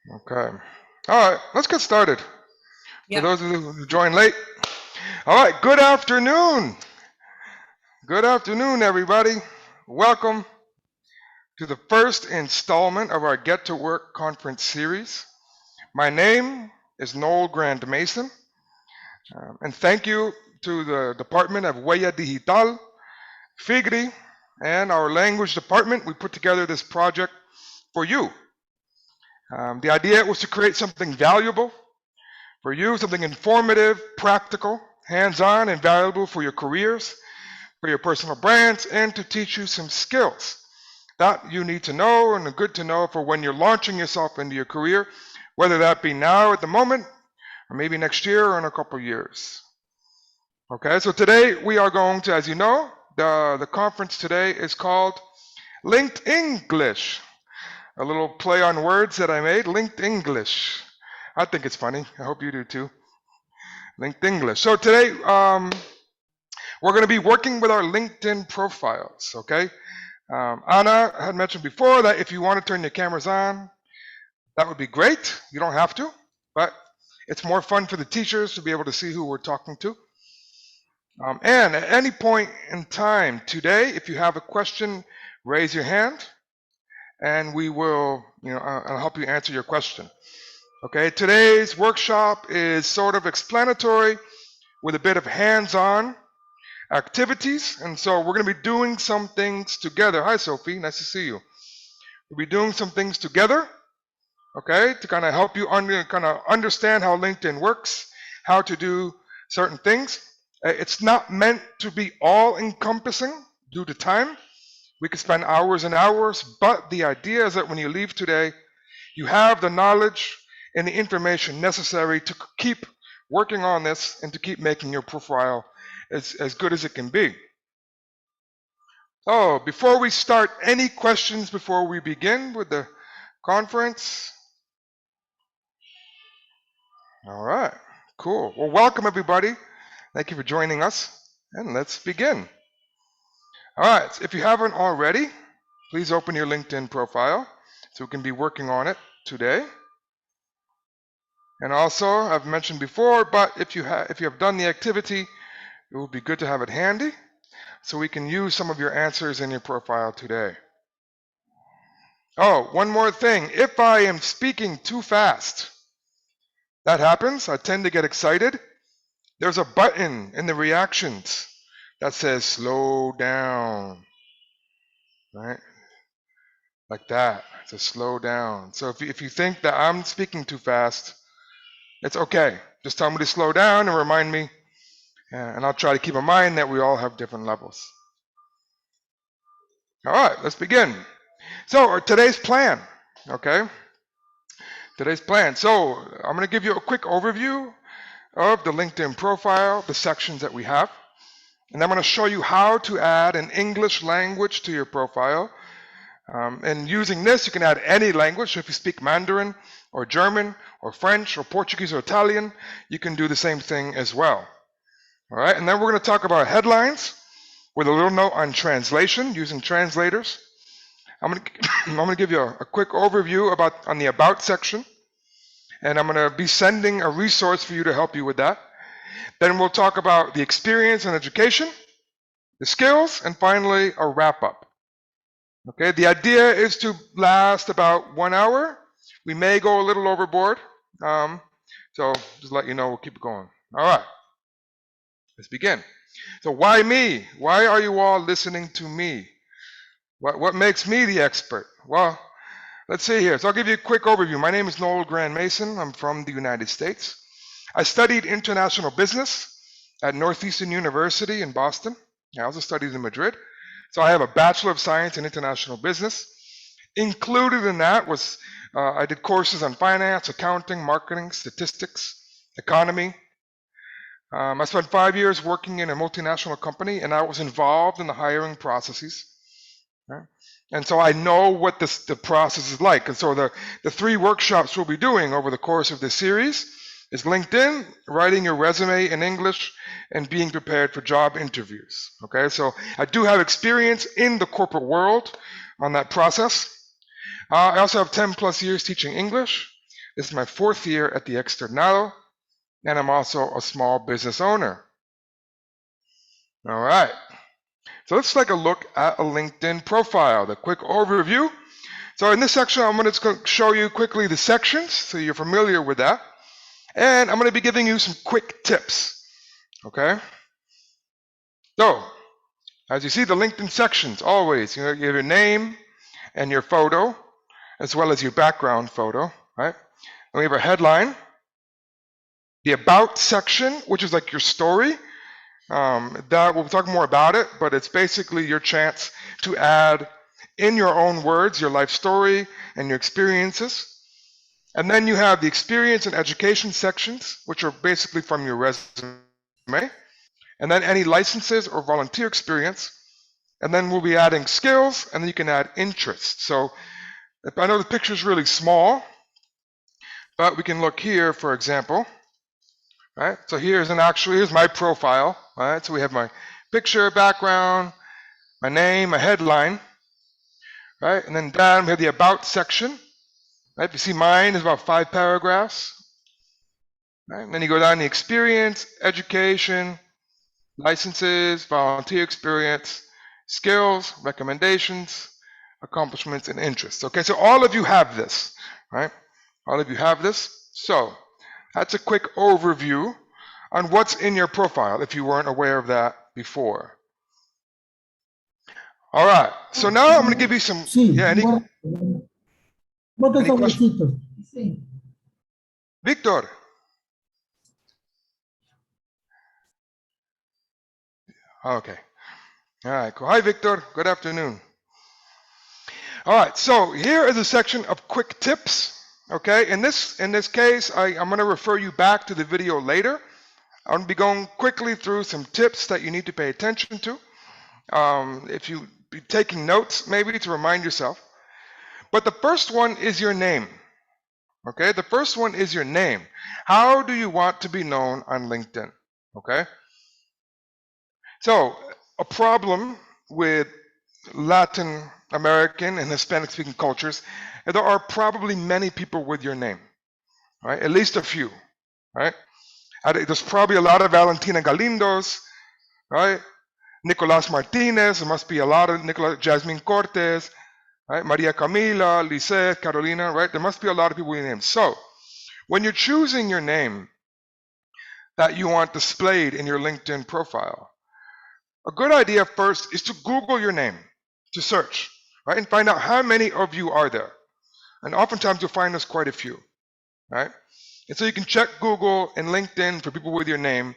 Okay. All right, let's get started. Yeah. For those of you who joined late. All right, good afternoon. Good afternoon, everybody. Welcome to the first installment of our Get to Work conference series. My name is Noel Grandmaison, and thank you to the Department of Huella Digital, FIGRI, and our language department. We put together this project for you. The idea was to create something valuable for you, something informative, practical, hands-on, and valuable for your careers, for your personal brands, and to teach you some skills that you need to know and are good to know for when you're launching yourself into your career, whether that be now at the moment, or maybe next year or in a couple of years. Okay, so today we are going to, as you know, the conference today is called Linked-English. A little play on words that I made, Linked-English. I think it's funny. I hope you do too. Linked-English. So today we're going to be working with our LinkedIn profiles, okay? Anna had mentioned before that if you want to turn your cameras on, that would be great. You don't have to, but it's more fun for the teachers to be able to see who we're talking to. And at any point in time today, if you have a question, raise your hand, and we will, I'll help you answer your question. Okay, today's workshop is sort of explanatory with a bit of hands-on activities, and so we're going to be doing some things together. Hi, Sophie, nice to see you. We'll be doing some things together, okay, to kind of help you understand how LinkedIn works, how to do certain things. It's not meant to be all-encompassing due to time. We could spend hours and hours, but the idea is that when you leave today, you have the knowledge and the information necessary to keep working on this and to keep making your profile as good as it can be. Oh, before we start, any questions before we begin with the conference? All right, cool. Well, welcome everybody. Thank you for joining us, and let's begin. All right, so if you haven't already, please open your LinkedIn profile so we can be working on it today. And also, I've mentioned before, but if you have done the activity, it would be good to have it handy so we can use some of your answers in your profile today. Oh, one more thing. If I am speaking too fast, that happens. I tend to get excited. There's a button in the reactions that says slow down, right? Like that. It says slow down. So if you think that I'm speaking too fast, it's okay. Just tell me to slow down and remind me, and I'll try to keep in mind that we all have different levels. All right, let's begin. So today's plan, okay? Today's plan. So I'm going to give you a quick overview of the LinkedIn profile, the sections that we have. And I'm going to show you how to add an English language to your profile. And using this, you can add any language. So if you speak Mandarin or German or French or Portuguese or Italian, you can do the same thing as well. All right, and then we're going to talk about headlines with a little note on translation using translators. I'm going to give you a quick overview on the About section, and I'm going to be sending a resource for you to help you with that. Then we'll talk about the experience and education, the skills, and finally a wrap-up. Okay, the idea is to last about 1 hour. We may go a little overboard, so just let you know, we'll keep it going. All right, let's begin. So why me? Why are you all listening to me? What makes me the expert? Well, let's see here. So I'll give you a quick overview. My name is Noel Grandmaison. I'm from the United States. I studied international business at Northeastern University in Boston. I also studied in Madrid. So I have a Bachelor of Science in International Business. Included in that was I did courses on finance, accounting, marketing, statistics, economy. I spent 5 years working in a multinational company, and I was involved in the hiring processes. Right? And so I know what the process is like. And so the 3 workshops we'll be doing over the course of this series is LinkedIn, writing your resume in English, and being prepared for job interviews. Okay, so I do have experience in the corporate world on that process. I also have 10 plus years teaching English. This is my 4th year at the Externado, and I'm also a small business owner. All right. So let's take a look at a LinkedIn profile, the quick overview. So in this section, I'm going to show you quickly the sections so you're familiar with that. And I'm going to be giving you some quick tips. Okay? So, as you see, the LinkedIn sections always, you have your name and your photo, as well as your background photo, right? And we have a headline, the about section, which is like your story. That we'll talk more about it, but it's basically your chance to add in your own words your life story and your experiences. And then you have the experience and education sections, which are basically from your resume. And then any licenses or volunteer experience. And then we'll be adding skills, and then you can add interests. So I know the picture is really small, but we can look here, for example. Right? So here's my profile. Right? So we have my picture, background, my name, my headline. Right? And then down we have the about section. Right? You see mine is about 5 paragraphs. Right? And then you go down to the experience, education, licenses, volunteer experience, skills, recommendations, accomplishments, and interests. Okay, so all of you have this, right? All of you have this. So that's a quick overview on what's in your profile if you weren't aware of that before. All right, so now I'm going to give you some. Any questions? Victor. Okay. All right, cool. Hi, Victor. Good afternoon. All right, so here is a section of quick tips. Okay, in this case, I'm going to refer you back to the video later. I'm going to be going quickly through some tips that you need to pay attention to. If you be taking notes, maybe to remind yourself. But the first one is your name. Okay, the first one is your name. How do you want to be known on LinkedIn? Okay. So a problem with Latin American and Hispanic speaking cultures, and there are probably many people with your name, right? At least a few, right? There's probably a lot of Valentina Galindos, right? Nicolas Martinez, there must be a lot of Jasmine Cortez, right? Maria Camila, Lisette, Carolina, right? There must be a lot of people with your name. So when you're choosing your name that you want displayed in your LinkedIn profile, a good idea first is to Google your name, to search, right? And find out how many of you are there. And oftentimes you'll find there's quite a few, right? And so you can check Google and LinkedIn for people with your name,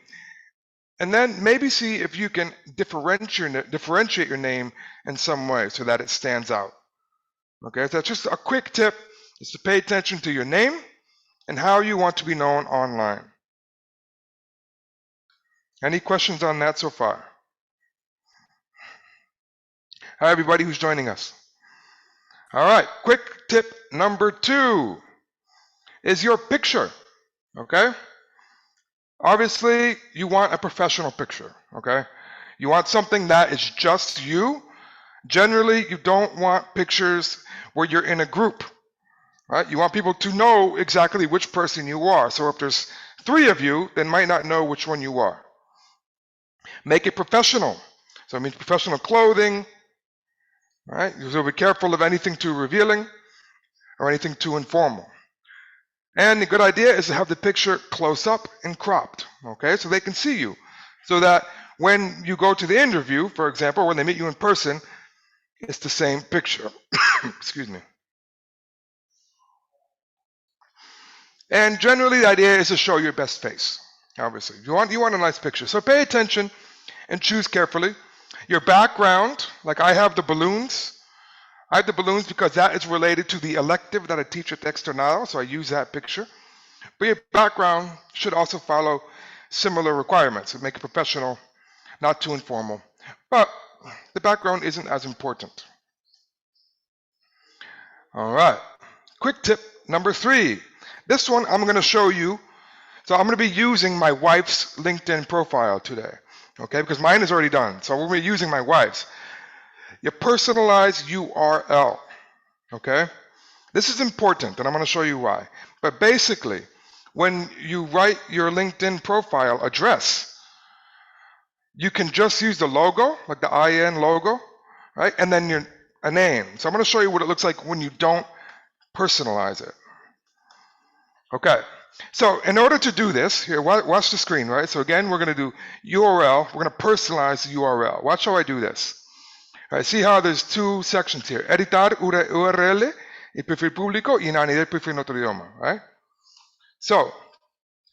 and then maybe see if you can differentiate your name in some way so that it stands out. Okay, so that's just a quick tip, is to pay attention to your name and how you want to be known online. Any questions on that so far? Hi, everybody who's joining us. All right, quick tip number 2 is your picture, okay? Obviously, you want a professional picture, okay? You want something that is just you. Generally, you don't want pictures where you're in a group, right? You want people to know exactly which person you are. So if there's 3 of you, they might not know which one you are. Make it professional. So it means professional clothing, right? So be careful of anything too revealing or anything too informal. And the good idea is to have the picture close up and cropped, okay? So they can see you. So that when you go to the interview, for example, when they meet you in person, it's the same picture. Excuse me. And generally the idea is to show your best face, obviously. You want a nice picture. So pay attention and choose carefully. Your background, like I have the balloons. I have the balloons because that is related to the elective that I teach at Externado, so I use that picture. But your background should also follow similar requirements. Make it professional, not too informal. But the background isn't as important. All right. Quick tip number 3. This one I'm going to show you. So I'm going to be using my wife's LinkedIn profile today. Okay, because mine is already done. So we're going to be using my wife's. Your personalized URL. Okay? This is important, and I'm going to show you why. But basically, when you write your LinkedIn profile address, you can just use the logo, like the IN logo, right? And then a name. So I'm going to show you what it looks like when you don't personalize it. Okay. So in order to do this, here, watch the screen, right? So again, we're going to do URL. We're going to personalize the URL. Watch how I do this. All right, see how there's two sections here. Editar URL y perfil público y añadir perfil en otro idioma, right? So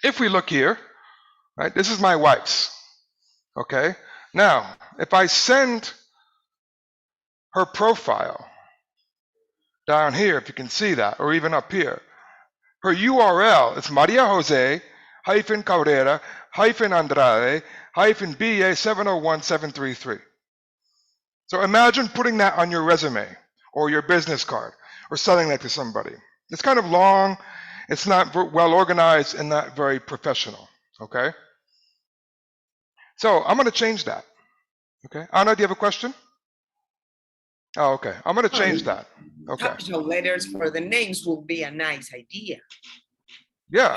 if we look here, right, this is my wife's. Okay. Now, if I send her profile down here, if you can see that, or even up here, her URL is Maria Jose Cabrera Andrade BA 701733. So imagine putting that on your resume or your business card or selling that to somebody. It's kind of long, it's not well organized, and not very professional. Okay? So I'm going to change that. Okay? Anna, do you have a question? Oh, okay. I'm going to change that. Okay. Capital letters for the names will be a nice idea. Yeah.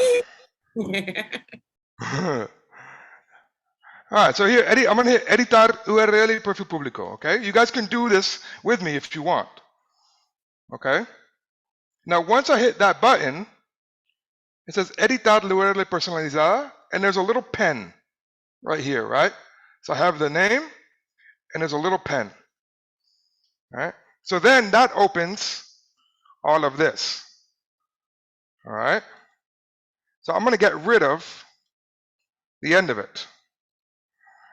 All right, so here, I'm going to hit editar URL y perfil público, okay? You guys can do this with me if you want, okay? Now, once I hit that button, it says editar la URL personalizada, and there's a little pen right here, right? So I have the name, and there's a little pen, all right? So then that opens all of this, all right? So I'm going to get rid of the end of it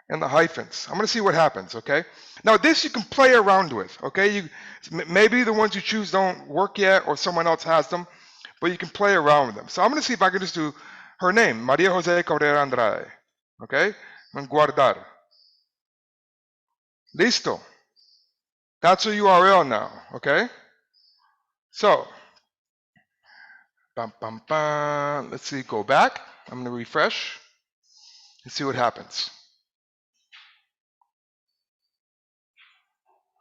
and the hyphens. I'm going to see what happens, okay? Now this you can play around with, okay? Maybe the ones you choose don't work yet or someone else has them, but you can play around with them. So I'm going to see if I can just do her name, Maria Jose Cabrera Andrade, okay? And guardar. Listo. That's a URL now, okay? So, let's see, go back. I'm going to refresh and see what happens.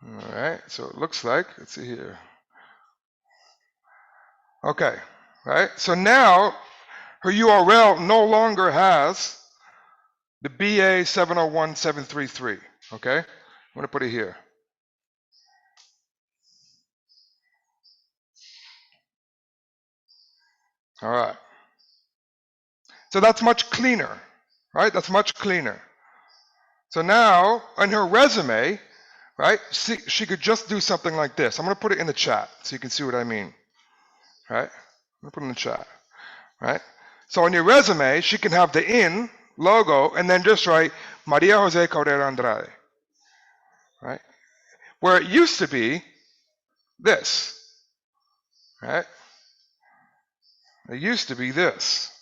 All right, so it looks like, let's see here. Okay, right? So now her URL no longer has the BA 701733, okay? I'm going to put it here. All right. So that's much cleaner, right? That's much cleaner. So now on her resume, right, she could just do something like this. I'm going to put it in the chat so you can see what I mean, right? I'm going to put it in the chat, right? So on your resume, she can have the IN logo and then just write Maria Jose Cabrera Andrade, right? Where it used to be this, right? It used to be this.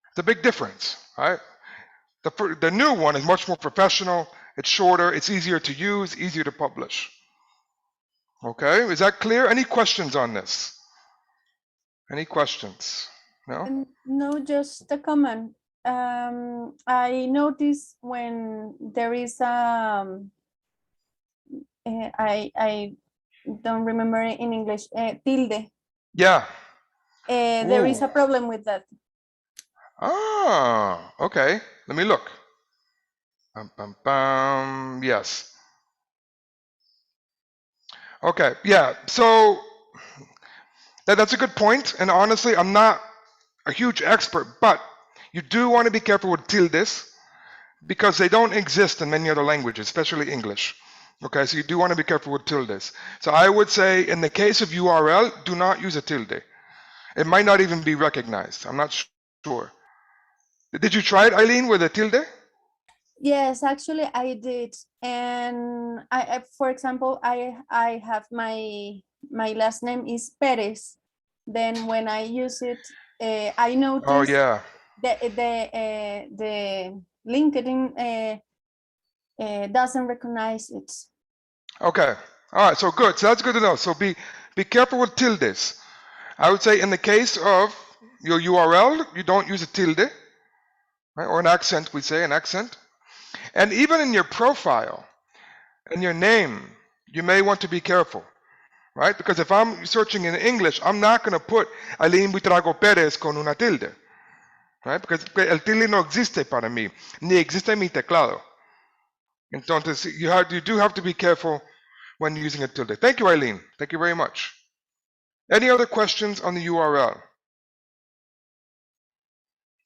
It's a big difference, right? The new one is much more professional, it's shorter, it's easier to use, easier to publish. Okay, is that clear? Any questions on this? Any questions? No? No, just a comment. I noticed when there is I don't remember in English, tilde. Yeah. There is a problem with that. Ah, okay. Let me look. Yes. Okay, yeah. So that's a good point. And honestly, I'm not a huge expert, but you do want to be careful with tildes because they don't exist in many other languages, especially English. Okay, so you do want to be careful with tildes. So I would say in the case of URL, do not use a tilde. It might not even be recognized. I'm not sure. Did you try it, Eileen, with a tilde? Yes, actually I did. And I for example, I have my last name is Perez. Then when I use it, I notice Oh yeah. the LinkedIn doesn't recognize it. Okay. All right. So good. So that's good to know. So be careful with tildes. I would say in the case of your URL, you don't use a tilde, right? Or an accent. We say an accent. And even in your profile and your name, you may want to be careful. right? Because if I'm searching in English, I'm not going to put Aline Buitrago Pérez con una tilde, right? Because el tilde no existe para mí, ni existe en mi teclado. Entonces, you do have to be careful when using a tilde. Thank you, Eileen. Thank you very much. Any other questions on the URL?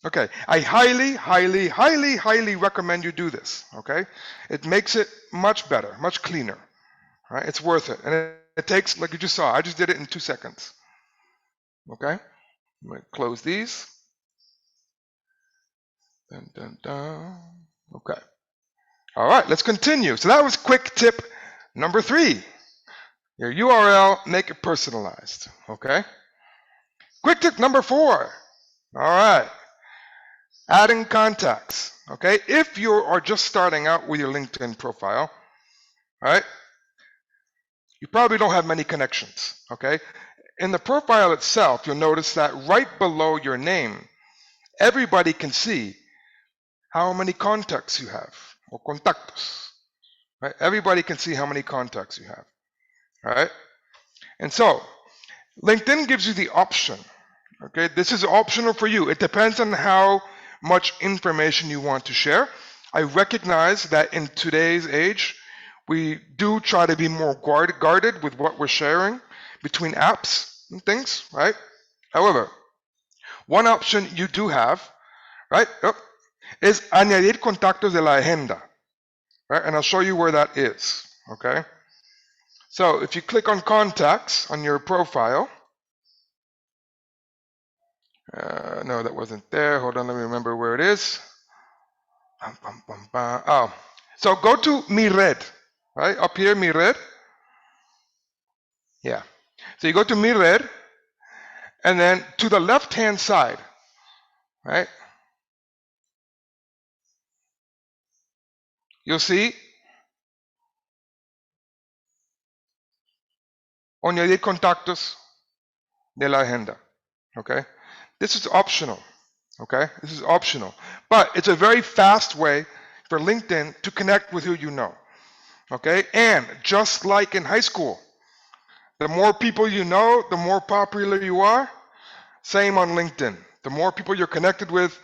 Okay, I highly recommend you do this, okay? It makes it much better, much cleaner, right? It's worth it. And it takes, like you just saw, I just did it in 2 seconds, okay? I'm gonna close these. Dun, dun, dun. Okay. All right, let's continue. So that was quick tip number 3. Your URL, make it personalized, okay? Quick tip number 4. All right. Adding contacts, okay? If you are just starting out with your LinkedIn profile, right? You probably don't have many connections, okay? In the profile itself, you'll notice that right below your name, everybody can see how many contacts you have, or contactos, right? Everybody can see how many contacts you have, right? And so, LinkedIn gives you the option, okay? This is optional for you. It depends on how much information you want to share. I recognize that in today's age, we do try to be more guarded with what we're sharing between apps and things, right? However, one option you do have, right, is añadir contactos de la agenda, right? And I'll show you where that is, okay? So if you click on contacts on your profile, no, that wasn't there. Hold on, let me remember where it is. Oh, so go to Mi Red, right? Up here, Mi Red. Yeah. So you go to Mi Red, and then to the left-hand side, right? You'll see añadir contactos de la agenda, okay? This is optional, okay? This is optional. But it's a very fast way for LinkedIn to connect with who you know, okay? And just like in high school, the more people you know, the more popular you are. Same on LinkedIn. The more people you're connected with,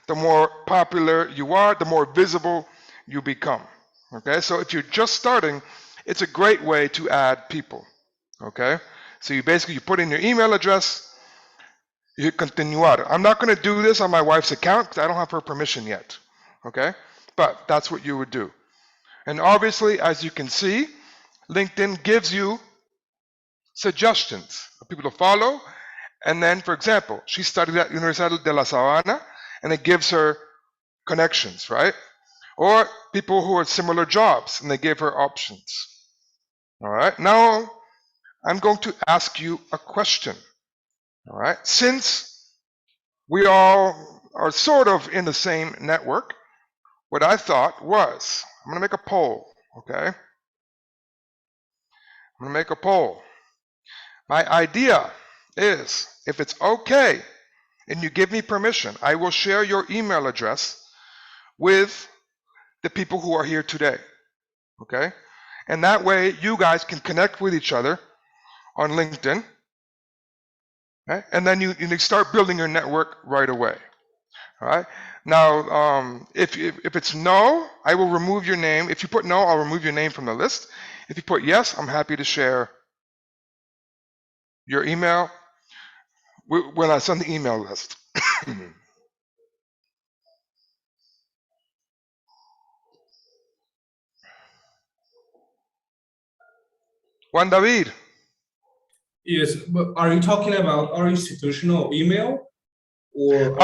the more popular you are, the more visible you become. Okay, so if you're just starting, it's a great way to add people. Okay, so you put in your email address, you hit continuar. I'm not going to do this on my wife's account because I don't have her permission yet. Okay, but that's what you would do. And obviously, as you can see, LinkedIn gives you suggestions of people to follow. And then, for example, she studied at Universidad de la Sabana, and it gives her connections, right? Or people who are similar jobs, and they give her options. All right, now I'm going to ask you a question. All right, since we all are sort of in the same network, what I thought was, I'm going to make a poll, okay? I'm going to make a poll. My idea is, if it's okay, and you give me permission, I will share your email address with the people who are here today, okay? And that way, you guys can connect with each other on LinkedIn, okay? And then you start building your network right away, all right? Now, if it's no, I will remove your name. If you put no, I'll remove your name from the list. If you put yes, I'm happy to share your email when I send the email list. Juan David. Yes, but are you talking about our institutional email or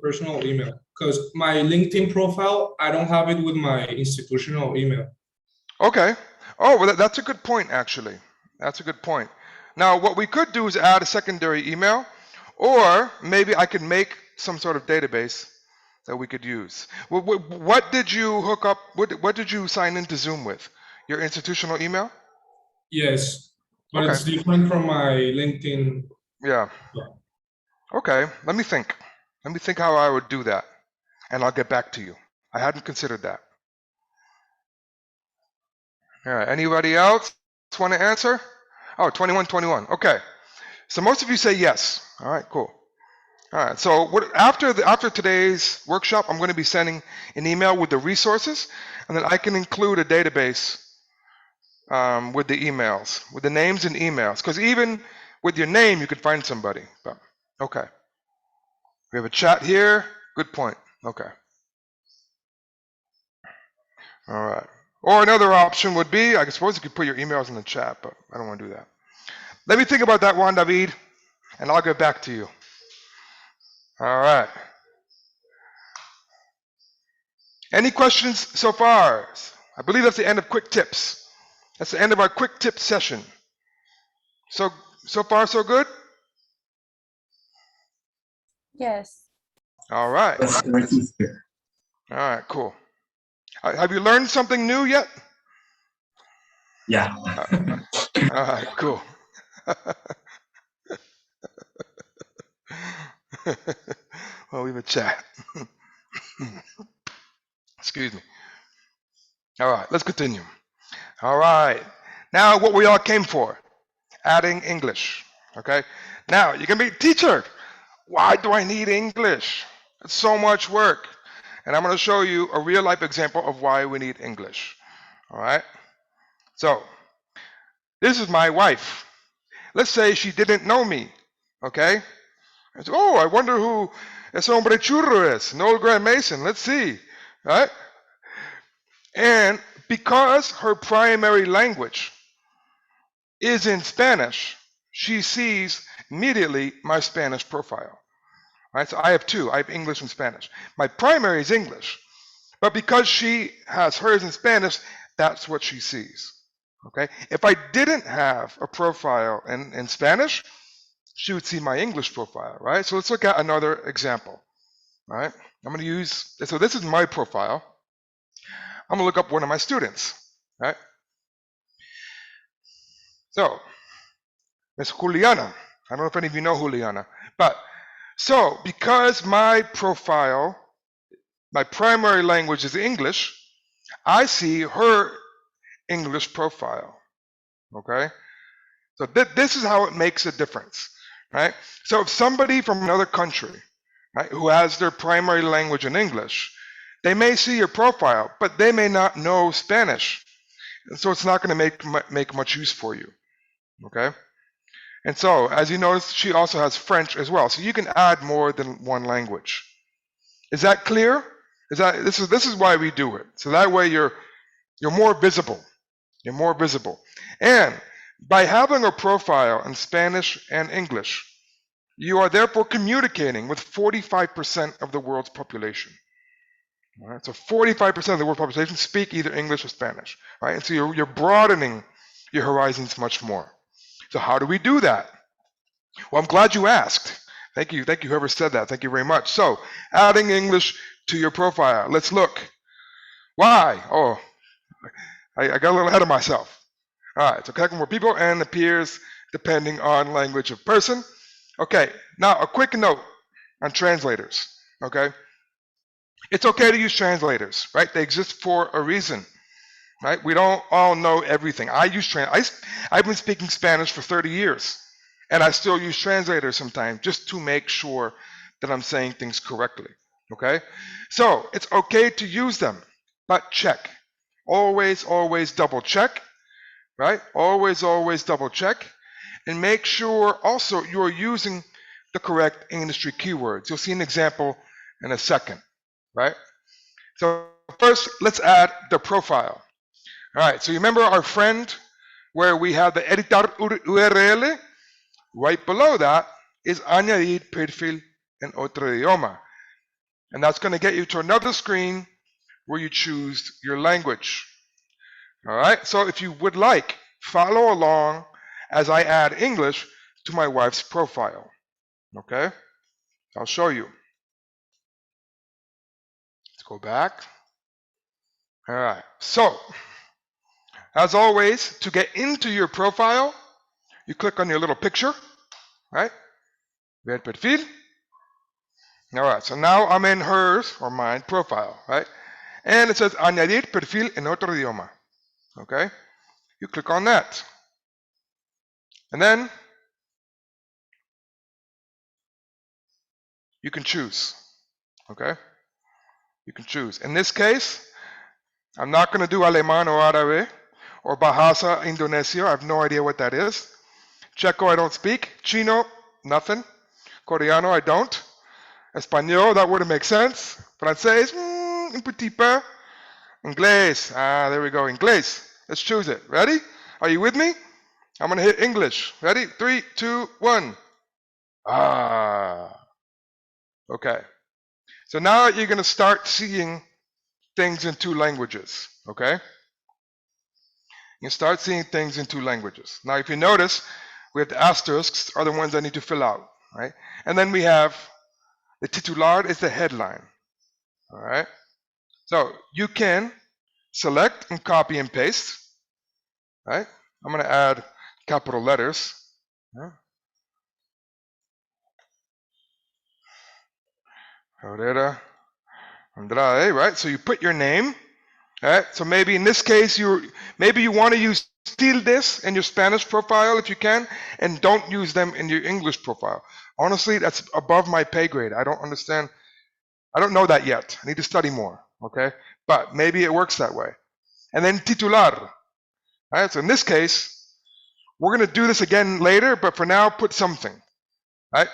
personal email? Because my LinkedIn profile, I don't have it with my institutional email. Okay. Oh, well, that's a good point, actually. That's a good point. Now, what we could do is add a secondary email, or maybe I could make some sort of database that we could use. What did you hook up? What did you sign into Zoom with? Your institutional email? Yes, but Okay. it's different from my LinkedIn. Yeah. Okay. Let me think. Let me think how I would do that, and I'll get back to you. I hadn't considered that. All right. Anybody else want to answer? Oh, 21. Okay. So most of you say yes. All right, cool. All right. So after today's workshop, I'm going to be sending an email with the resources, and then I can include a database with the emails, with the names and emails, because even with your name, you could find somebody. But, okay. We have a chat here. Good point. Okay. All right. Or another option would be, I suppose you could put your emails in the chat, but I don't want to do that. Let me think about that, Juan David, and I'll get back to you. All right. Any questions so far? I believe that's the end of quick tips. That's the end of our quick tip session. So far, so good? Yes. All right. All right, cool. Have you learned something new yet? Yeah. All right, cool. Well, we have a chat. Excuse me. All right, let's continue. All right. Now, what we all came for, adding English. Okay. Now, you can be, teacher, why do I need English? It's so much work. And I'm going to show you a real life example of why we need English. All right. So, this is my wife. Let's say she didn't know me. Okay. I said, oh, I wonder who ese hombre churro is. Noel Grandmaison. Let's see. Right. And because her primary language is in Spanish, she sees immediately my Spanish profile. Right? So I have two. I have English and Spanish. My primary is English. But because she has hers in Spanish, that's what she sees. Okay? If I didn't have a profile in Spanish, she would see my English profile, right? So let's look at another example. All right? I'm going to use, so this is my profile. I'm going to look up one of my students. Right? So, Miss Juliana. I don't know if any of you know Juliana. But, so, because my profile, my primary language is English, I see her English profile. Okay? So this is how it makes a difference. Right? So if somebody from another country, right, who has their primary language in English, they may see your profile, but they may not know Spanish. And so it's not going to make much use for you. Okay? And so, as you notice, she also has French as well. So you can add more than one language. Is that clear? This is why we do it. So that way you're more visible. You're more visible. And by having a profile in Spanish and English, you are therefore communicating with 45% of the world's population. All right? So 45% of the world's population speak either English or Spanish. Right? And so you're broadening your horizons much more. So how do we do that? Well, I'm glad you asked. Thank you, whoever said that. Thank you very much. So, adding English to your profile. Let's look. Why? Oh, I got a little ahead of myself. All right, so connect with more people and appears depending on language of person. Okay, now a quick note on translators. Okay, it's okay to use translators, right? They exist for a reason. Right? We don't all know everything. I've been speaking Spanish for 30 years, and I still use translators sometimes just to make sure that I'm saying things correctly. Okay? So it's okay to use them, but check. Always double check. Right? Always double check, and make sure also you're using the correct industry keywords. You'll see an example in a second. Right? So first, let's add the profile. All right, so you remember our friend where we have the editar URL? Right below that is añadir perfil en otro idioma. And that's going to get you to another screen where you choose your language. All right, so if you would like, follow along as I add English to my wife's profile. Okay, I'll show you. Let's go back. All right, so as always, to get into your profile, you click on your little picture, right? Ver perfil. All right, so now I'm in hers or mine profile, right? And it says añadir perfil en otro idioma. Okay? You click on that. And then you can choose, okay? You can choose. In this case, I'm not going to do Alemán or Árabe or Bahasa Indonesia. I have no idea what that is. Checo, I don't speak. Chino, nothing. Coreano, I don't. Español, that wouldn't make sense. Francés, un petit peu. Inglés, there we go, Inglés. Let's choose it. Ready? Are you with me? I'm going to hit English. Ready? 3, 2, 1. Okay. So now you're going to start seeing things in 2 languages, okay? You start seeing things in 2 languages. Now, if you notice, we have the asterisks are the ones I need to fill out, right? And then we have the titular is the headline, all right? So you can select and copy and paste, right? I'm going to add capital letters. Herrera Andrade, right? So you put your name, right? So maybe in this case, maybe you want to use tildes in your Spanish profile if you can, and don't use them in your English profile. Honestly, that's above my pay grade. I don't understand. I don't know that yet. I need to study more, okay? But maybe it works that way. And then titular, right? So in this case, we're going to do this again later, but for now, put something, right?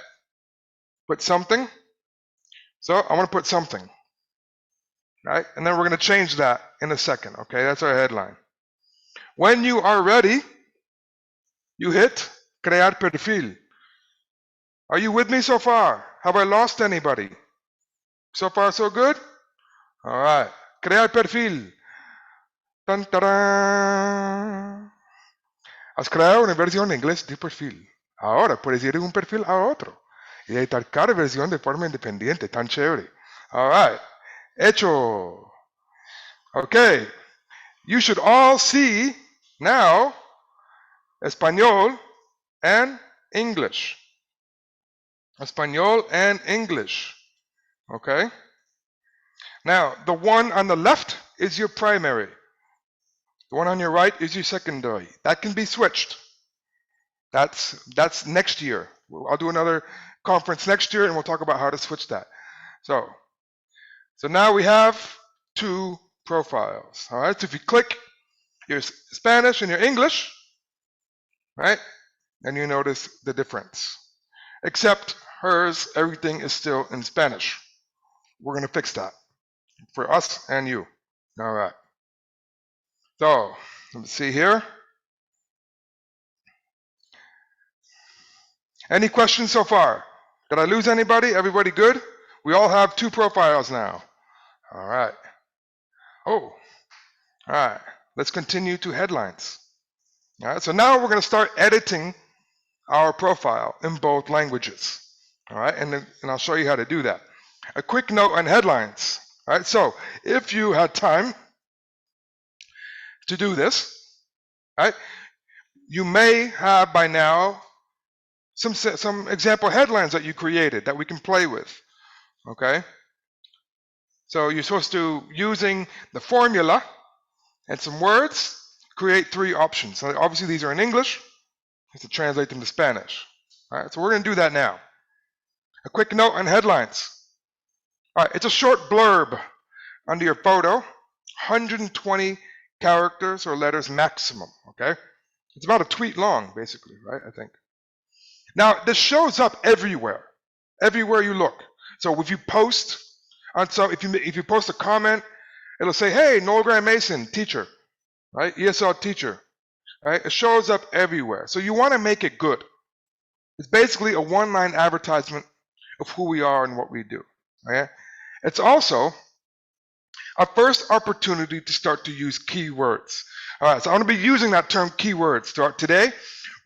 Put something. So I want to put something, right? And then we're going to change that in a second, okay? That's our headline. When you are ready, you hit crear perfil. Are you with me so far? Have I lost anybody? So far, so good? All right. Crear perfil. Tan, tarán. Has creado una versión en inglés de perfil. Ahora puedes ir de un perfil a otro y editar cada versión de forma independiente. Tan chévere. All right. Hecho. Okay. You should all see now Español and English. Español and English. Okay? Now, the one on the left is your primary. The one on your right is your secondary. That can be switched. That's next year. I'll do another conference next year and we'll talk about how to switch that. So now we have 2 profiles. All right? So if you click your Spanish and your English, right? And you notice the difference. Except hers, everything is still in Spanish. We're going to fix that for us and you. All right. So let's see here. Any questions so far? Did I lose anybody? Everybody good? We all have 2 profiles now. All right. Oh, all right. Let's continue to headlines. All right. So now we're going to start editing our profile in both languages. All right. And I'll show you how to do that. A quick note on headlines. All right. So if you had time to do this, right, you may have by now some example headlines that you created that we can play with, okay? So you're supposed to, using the formula and some words, create 3 options. So obviously these are in English, you have to translate them to Spanish. All right, so we're going to do that now. A quick note on headlines. All right, it's a short blurb under your photo, 120 characters or letters maximum, okay? It's about a tweet long, basically, right, I think. Now, this shows up everywhere you look. So if you post, if you post a comment, it'll say, hey, Noel Grandmaison, teacher, right? ESL teacher, right? It shows up everywhere. So you want to make it good. It's basically a one-line advertisement of who we are and what we do, right? It's also a first opportunity to start to use keywords. All right, so I'm going to be using that term keywords throughout today.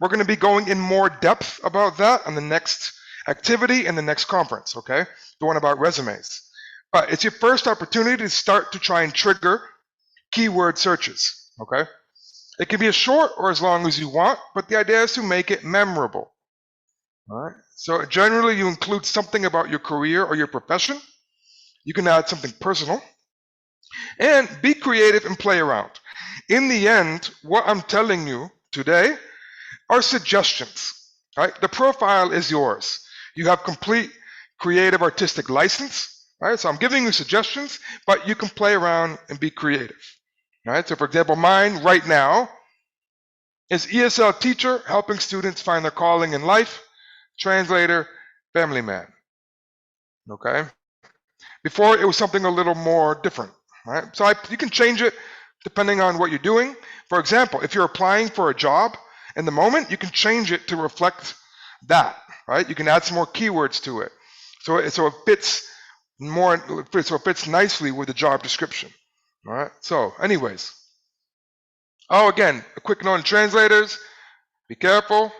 We're going to be going in more depth about that on the next activity and the next conference, okay? The one about resumes. But it's your first opportunity to start to try and trigger keyword searches, okay? It can be as short or as long as you want, but the idea is to make it memorable, all right? So generally you include something about your career or your profession. You can add something personal. And be creative and play around. In the end, what I'm telling you today are suggestions, right? The profile is yours. You have complete creative artistic license, right? So I'm giving you suggestions, but you can play around and be creative, right? So for example, mine right now is ESL teacher helping students find their calling in life, translator, family man, okay? Before it was something a little more different, right? So you can change it depending on what you're doing. For example, if you're applying for a job in the moment, you can change it to reflect that, right? You can add some more keywords to it. So it fits more, so it fits nicely with the job description, all right? So anyways, oh, again, a quick note on translators, be careful.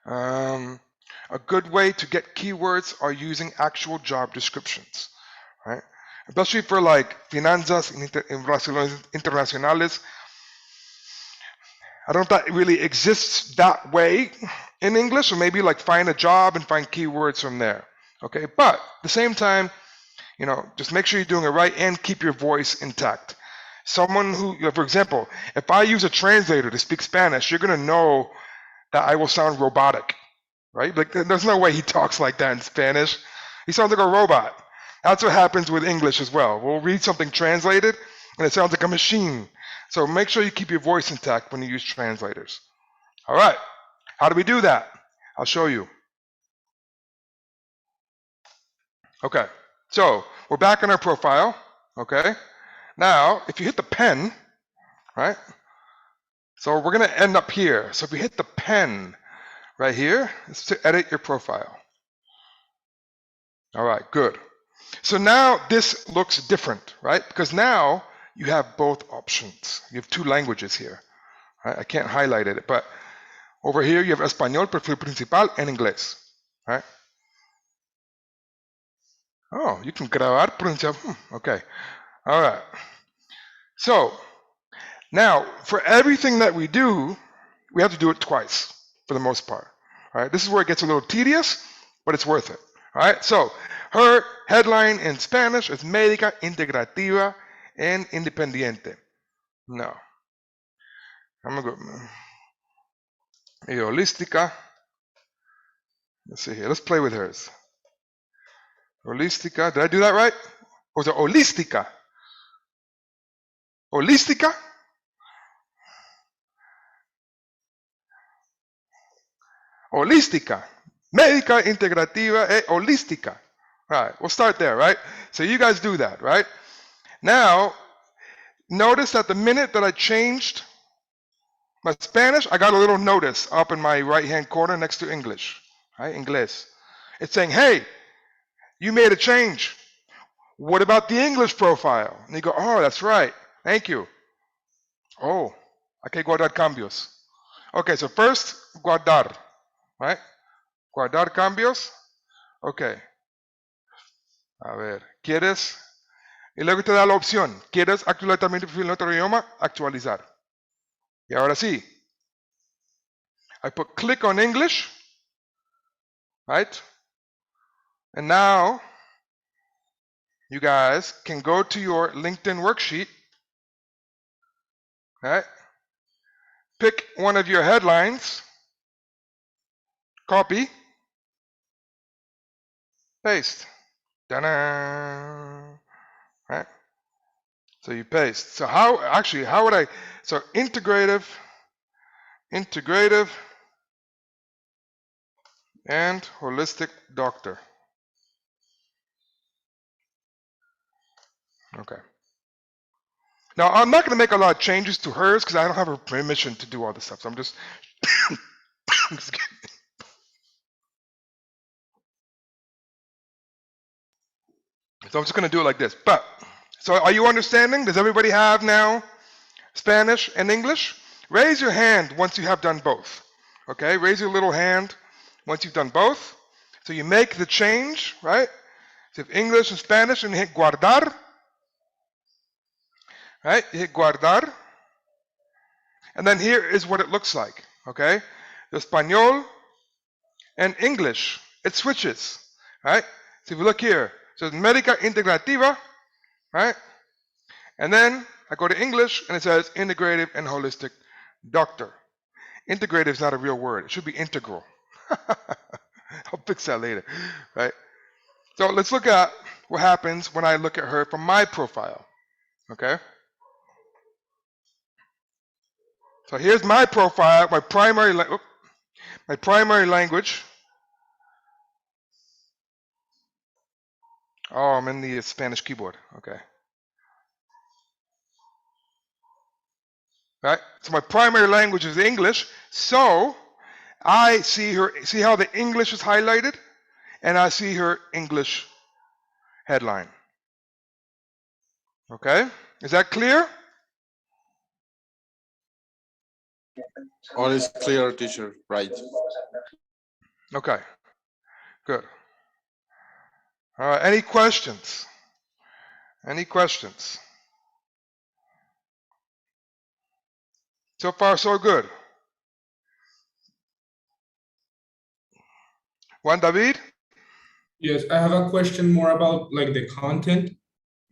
A good way to get keywords are using actual job descriptions, right? Especially for like finanzas en relaciones internacionales. I don't know if that really exists that way in English, or maybe like find a job and find keywords from there, okay? But at the same time, you know, just make sure you're doing it right and keep your voice intact. Someone who, you know, for example, if I use a translator to speak Spanish, you're gonna know that I will sound robotic, right? Like there's no way he talks like that in Spanish. He sounds like a robot. That's what happens with English as well. We'll read something translated and it sounds like a machine. So make sure you keep your voice intact when you use translators. All right, how do we do that? I'll show you. Okay, so we're back in our profile, okay? Now, if you hit the pen, right? So we're gonna end up here. So if we hit the pen right here, it's to edit your profile. All right, good. So now this looks different, right? Because now you have both options. You have two languages here, right? I can't highlight it, but over here you have Español, perfil principal, and Inglés, right? Oh, you can grabar pronunciar. Okay, all right. So now for everything that we do, we have to do it twice for the most part, all right? This is where it gets a little tedious, but it's worth it, all right? So her headline in Spanish is Médica Integrativa and Independiente. No. I'm gonna go holística. Let's see here. Let's play with hers. Holística. Did I do that right? Or was it holística? Holística? Holística. Médica integrativa e holística. All right, we'll start there, right? So you guys do that, right? Now, notice that the minute that I changed my Spanish, I got a little notice up in my right-hand corner next to English, right? Inglés. It's saying, hey, you made a change. What about the English profile? And you go, oh, that's right. Thank you. Oh, hay que guardar cambios. Okay, so first, guardar, right? Guardar cambios. Okay. A ver, ¿quieres? Y luego te da la opción. ¿Quieres actualizar también tu perfil en otro idioma? Actualizar. Y ahora sí. I put click on English, right? And now you guys can go to your LinkedIn worksheet, right? Pick one of your headlines, copy, paste. Ta-da! Right? So you paste. So how would I, so integrative, and holistic doctor. Okay. Now, I'm not going to make a lot of changes to hers because I don't have her permission to do all this stuff. So I'm just, so I'm just going to do it like this. But, so are you understanding? Does everybody have now Spanish and English? Raise your hand once you have done both. Okay, raise your little hand once you've done both. So you make the change, right? So if English and Spanish, and you hit guardar. Right, you hit guardar. And then here is what it looks like, okay? The Español and English, it switches, right? So if you look here, so it's Médica Integrativa, right? And then I go to English and it says Integrative and Holistic Doctor. Integrative is not a real word. It should be integral. I'll fix that later, right? So let's look at what happens when I look at her from my profile, okay? So here's my profile, my primary language. Oh, I'm in the Spanish keyboard, okay. Right, so my primary language is English, so I see her, see how the English is highlighted? And I see her English headline. Okay, is that clear? All is clear, teacher. Right. Okay, good. All right, any questions? Any questions? So far, so good. Juan David? Yes, I have a question more about like the content.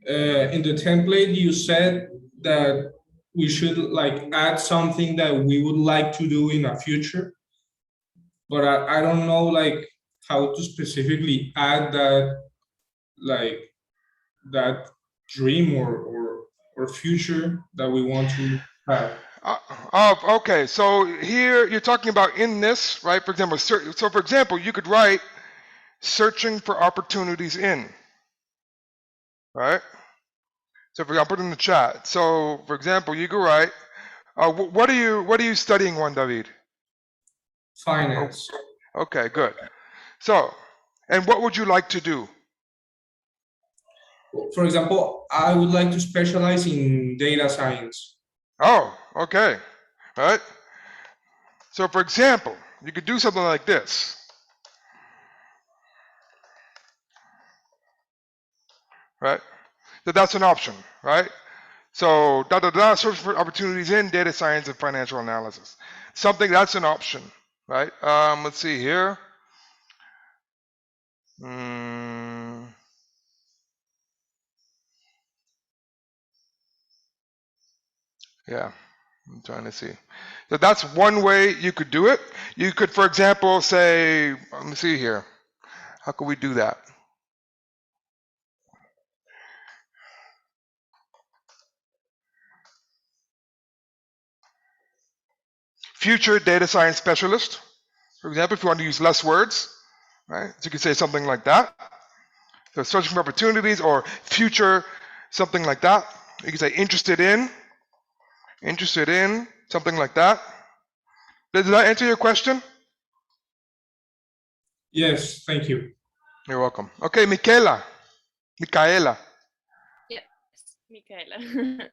In the template, you said that we should like add something that we would like to do in the future, but I don't know like how to specifically add that, like that dream or future that we want to have. Okay, so here you're talking about in this, right? For example, so for example, you could write searching for opportunities in, right? So if I'll put it in the chat. So for example, you could write, what are you studying, Juan David? Finance. Okay, good. So, and what would you like to do? For example, I would like to specialize in data science. Oh, okay, all right. So for example, you could do something like this. Right? So that's an option, right? So search for opportunities in data science and financial analysis. Something that's an option, right? Let's see here. Yeah, I'm trying to see. So that's one way you could do it. You could, for example, say, let me see here. How could we do that? Future data science specialist, for example, if you want to use less words, right? So you could say something like that. So searching for opportunities or future, something like that. You could say interested in, something like that. Did that answer your question? Yes, thank you. You're welcome. Okay, Michaela. Yes, Michaela.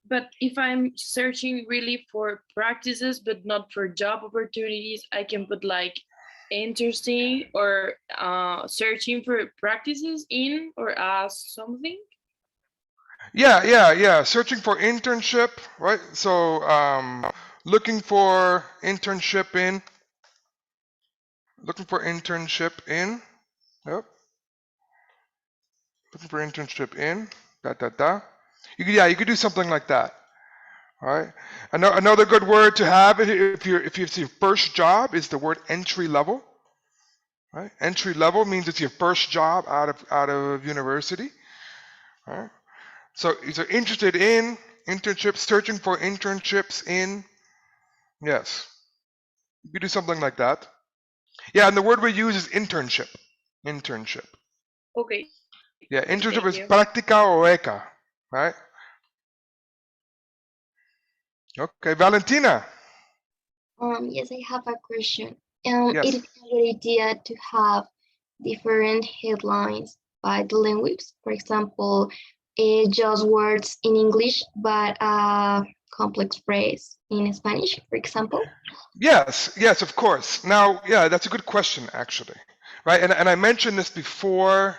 But if I'm searching really for practices, but not for job opportunities, I can put like interesting or searching for practices in or as something. Yeah. Searching for internship, right? So looking for internship in. Yep. Looking for internship in. You could do something like that. All right. Another good word to have if it's your first job is the word entry level. Right? Entry level means it's your first job out of university. All right. So you're interested in internships, searching for internships in. Yes. You could do something like that. Yeah, and the word we use is internship. Internship. Okay. Yeah, internship Thank is you. práctica o beca, right? Okay, Valentina. Yes, I have a question. Yes. It is a good idea to have different headlines by the language. For example, just words in English, but a complex phrase in Spanish, for example. Yes, of course. Now, yeah, that's a good question, actually, right? And I mentioned this before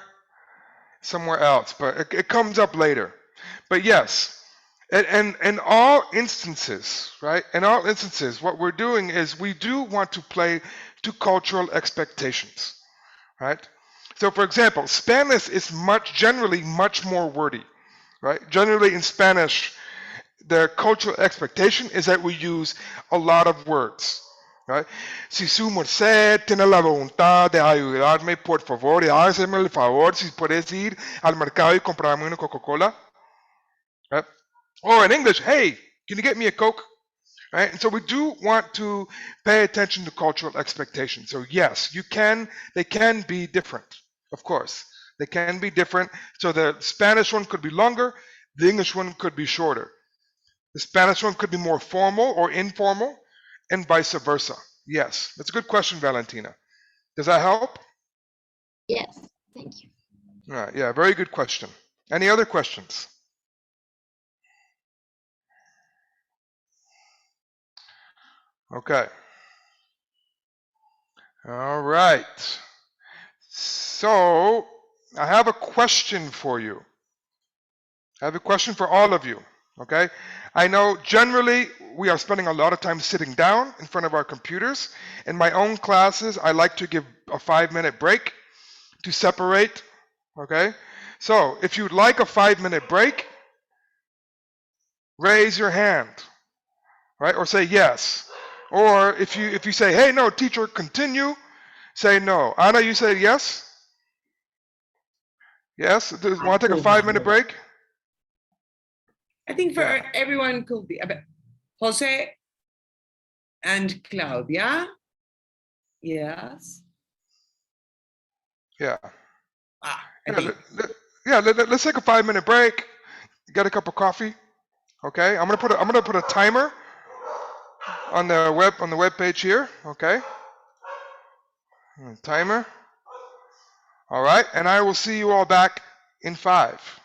somewhere else, but it comes up later. But yes, and in all instances, right? In all instances, what we're doing is we do want to play to cultural expectations, right? So, for example, Spanish is generally much more wordy, right? Generally in Spanish, the cultural expectation is that we use a lot of words, right? Si su merced tiene la voluntad de ayudarme, por favor, y háceme el favor, si puedes ir al mercado y comprarme una Coca-Cola, right? Or in English, hey, can you get me a Coke? Right? And so we do want to pay attention to cultural expectations. So yes, they can be different, of course. They can be different. So the Spanish one could be longer, the English one could be shorter. The Spanish one could be more formal or informal, and vice versa. Yes, that's a good question, Valentina. Does that help? Yes, thank you. All right, yeah, very good question. Any other questions? Okay. All right. So I have a question for you. I have a question for all of you. Okay. I know generally we are spending a lot of time sitting down in front of our computers. In my own classes, I like to give a 5-minute break to separate. Okay. So if you'd like a 5-minute break, raise your hand, right? Or say yes. Or if you say, hey, no, teacher, continue, say no. Anna, you say yes? Yes? Want to take a 5-minute break? I think for Yeah. everyone could be. Jose and Claudia. Yes. Yeah. I Yeah, think let's take a 5-minute break. Get a cup of coffee. Okay. I'm gonna put a timer on the web page here. Okay. Timer. All right. And I will see you all back in 5.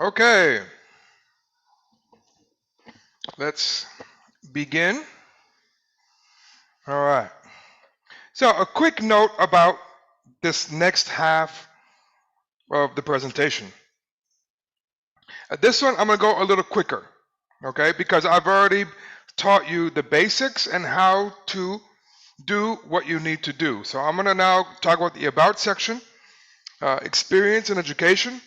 Okay. Let's begin. All right. So a quick note about this next half of the presentation. This one, I'm going to go a little quicker, okay? Because I've already taught you the basics and how to do what you need to do. So I'm going to now talk about the About section, experience and education,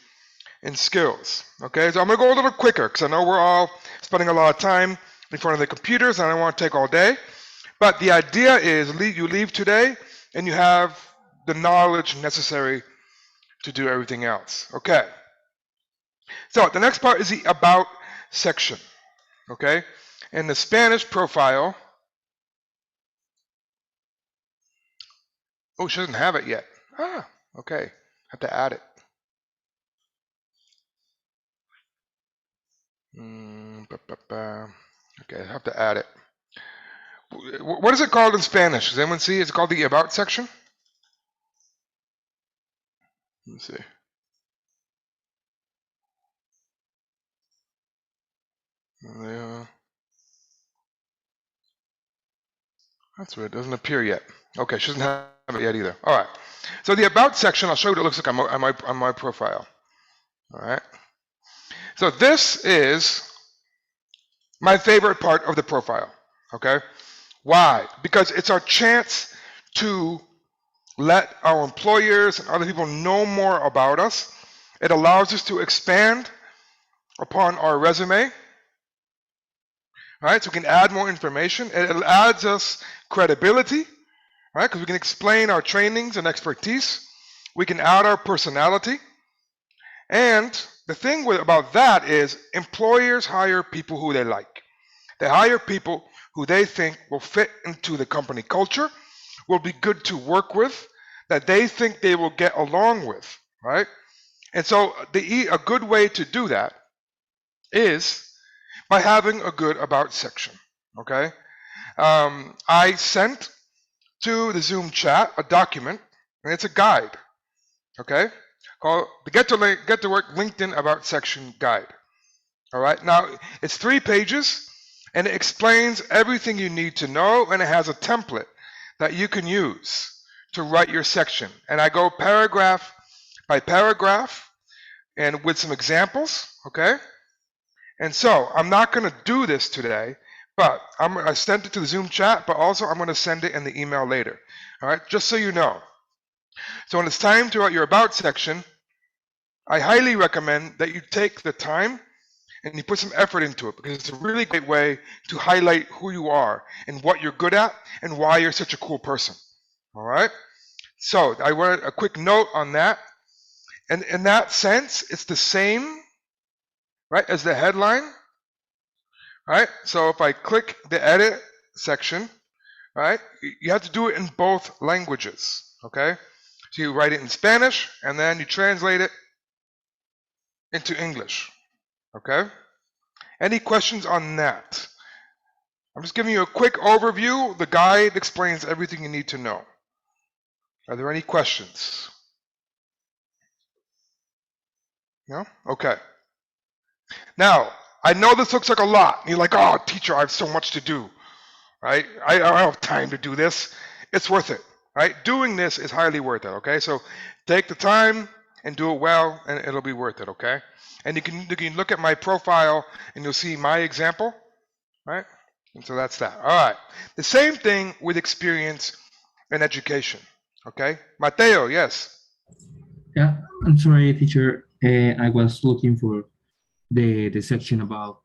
and skills, okay? So I'm going to go a little quicker because I know we're all spending a lot of time in front of the computers and I don't want to take all day. But the idea is you leave today and you have the knowledge necessary to do everything else, okay? So the next part is the About section, okay? In the Spanish profile, oh, she doesn't have it yet. Ah, okay, have to add it. Okay, I have to add it. What is it called in Spanish? Does anyone see? It's called the About section. Let's see. That's weird. It doesn't appear yet. Okay, she doesn't have it yet either. All right. So the About section, I'll show you what it looks like on my profile. All right. So this is my favorite part of the profile. Okay. Why? Because it's our chance to let our employers and other people know more about us. It allows us to expand upon our resume. All right, so we can add more information. It adds us credibility, right? Because we can explain our trainings and expertise. We can add our personality. And the thing about that is employers hire people who they like. They hire people who they think will fit into the company culture, will be good to work with, that they think they will get along with, right? And so a good way to do that is by having a good About section, okay? I sent to the Zoom chat a document, and it's a guide, okay? Called the Get to Work LinkedIn About Section Guide. All right, now it's 3 pages, and it explains everything you need to know, and it has a template that you can use to write your section. And I go paragraph by paragraph, and with some examples, okay? And so I'm not going to do this today, but I sent it to the Zoom chat, but also I'm going to send it in the email later. All right, just so you know. So when it's time to write your About section, I highly recommend that you take the time and you put some effort into it, because it's a really great way to highlight who you are and what you're good at and why you're such a cool person. All right? So I want a quick note on that. And in that sense, it's the same, right, as the headline. Right? So if I click the edit section, right, you have to do it in both languages. Okay? So you write it in Spanish and then you translate it into English. Okay? Any questions on that? I'm just giving you a quick overview. The guide explains everything you need to know. Are there any questions? No? Okay. Now, I know this looks like a lot. You're like, oh, teacher, I have so much to do. Right? I don't have time to do this. It's worth it. Right? Doing this is highly worth it. Okay? So take the time and do it well, and it'll be worth it. Okay? And you can look at my profile, and you'll see my example. Right? And so that's that. All right. The same thing with experience and education. Okay? Mateo, yes. Yeah, I'm sorry, teacher. I was looking for the section about,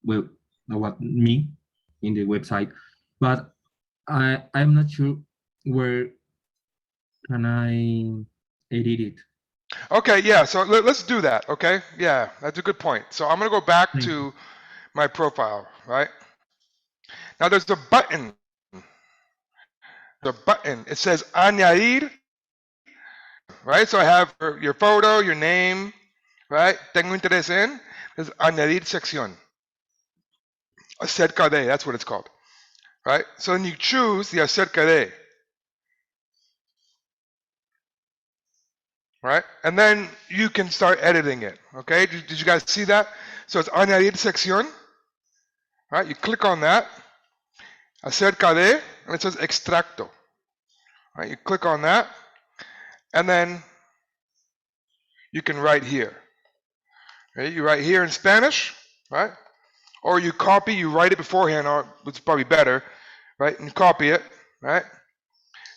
well, about me in the website, but I'm not sure where can I edit it. Okay, yeah, so let's do that, okay? Yeah, that's a good point. So I'm going to go back to my profile, right? Now there's the button. The button, it says añadir, right? So I have your photo, your name, right? Tengo interés en, there's añadir sección. Acerca de, that's what it's called, right? So then you choose the acerca de. right? And then you can start editing it, okay? Did you guys see that? So it's añadir sección, right? You click on that, acerca de, and it says extracto, right? You click on that, and then you can write here, right? You write here in Spanish, right? Or you copy, you write it beforehand, or it's probably better, right? And copy it, right?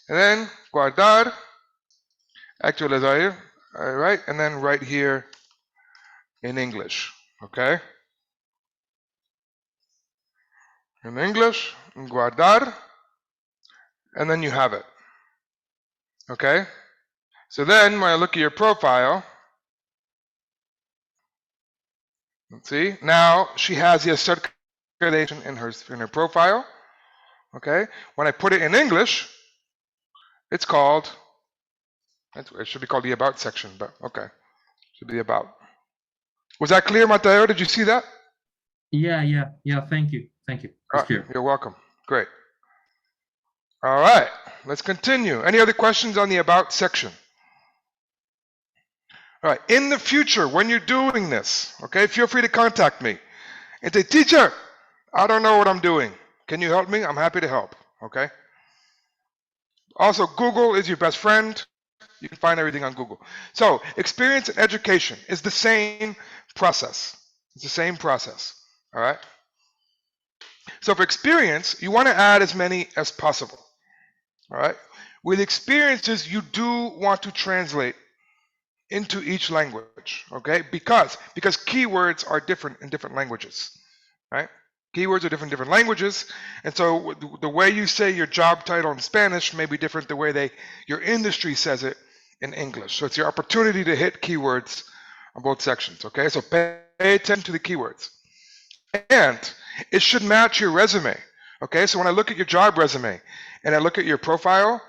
And then guardar, actualizar, all right? And then right here in English, okay? In English, guardar, and then you have it, okay? So then when I look at your profile, let's see, now she has the acerca in her profile, okay? When I put it in English, it's called, it should be called the about section, but okay, should be the about. Was that clear, Mateo? Did you see that? Yeah. Thank you. It's clear. You're welcome. Great. All right, let's continue. Any other questions on the about section? All right, in the future, when you're doing this, okay, feel free to contact me and say, teacher, I don't know what I'm doing. Can you help me? I'm happy to help, okay? Also, Google is your best friend. You can find everything on Google. So, experience and education is the same process. It's the same process, all right? So for experience, you want to add as many as possible, all right? With experiences, you do want to translate into each language, okay? Because keywords are different in different languages, right? Keywords are different in different languages, and so the way you say your job title in Spanish may be different the way your industry says it in English. So it's your opportunity to hit keywords on both sections, okay? So pay attention to the keywords. And it should match your resume, okay? So when I look at your job resume and I look at your profile,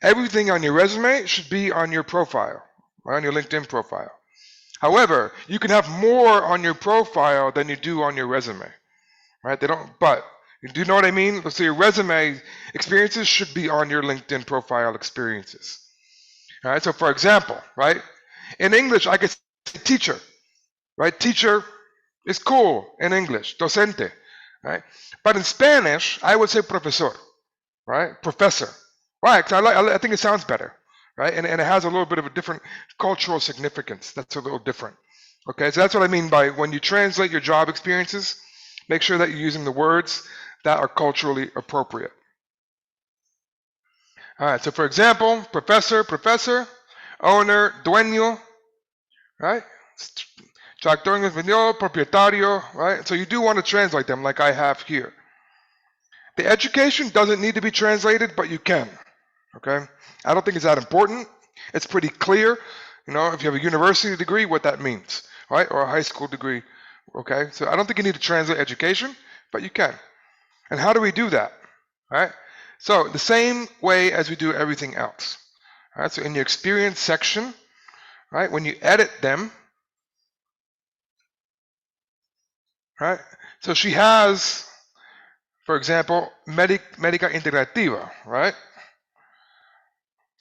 everything on your resume should be on your profile, right, on your LinkedIn profile. However, you can have more on your profile than you do on your resume, right? But do you know what I mean? Let's say your resume experiences should be on your LinkedIn profile experiences. All right, so for example, right, in English, I could say teacher, right? Teacher is cool in English, docente, right? But in Spanish, I would say profesor, right? Professor. Why? Because I think it sounds better, right? And it has a little bit of a different cultural significance. That's a little different. Okay, so that's what I mean by when you translate your job experiences, make sure that you're using the words that are culturally appropriate. All right, so for example, professor, owner, dueño, right? Tractor vendió, propietario, right? So you do want to translate them like I have here. The education doesn't need to be translated, but you can, okay? I don't think it's that important. It's pretty clear, you know, if you have a university degree, what that means, right? Or a high school degree, okay? So I don't think you need to translate education, but you can. And how do we do that, right? So the same way as we do everything else, all right? So in your experience section, right, when you edit them, right? So she has, for example, médica integrativa, right?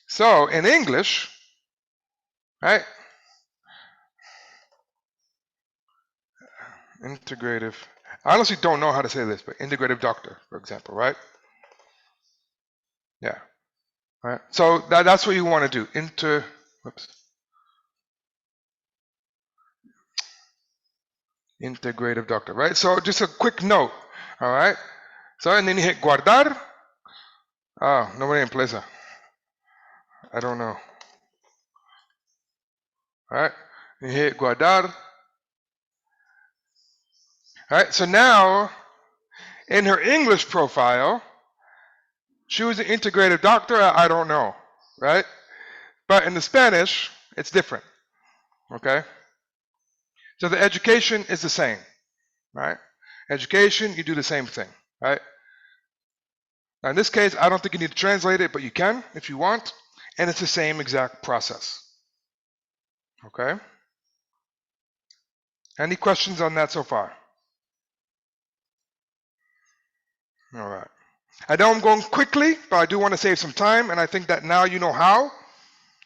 So in English, right? Integrative. I honestly don't know how to say this, but integrative doctor, for example, right? Yeah. Right. So that's what you want to do. Integrative doctor, right? So just a quick note, all right? So and then you hit guardar. Oh, nobody in place. I don't know. All right. You hit guardar. All right. So now, in her English profile, she was an integrative doctor. I don't know, right? But in the Spanish, it's different. Okay. So the education is the same, right? Education, you do the same thing, right? Now in this case, I don't think you need to translate it, but you can if you want, and it's the same exact process. Okay? Any questions on that so far? All right. I know I'm going quickly, but I do want to save some time, and I think that now you know how,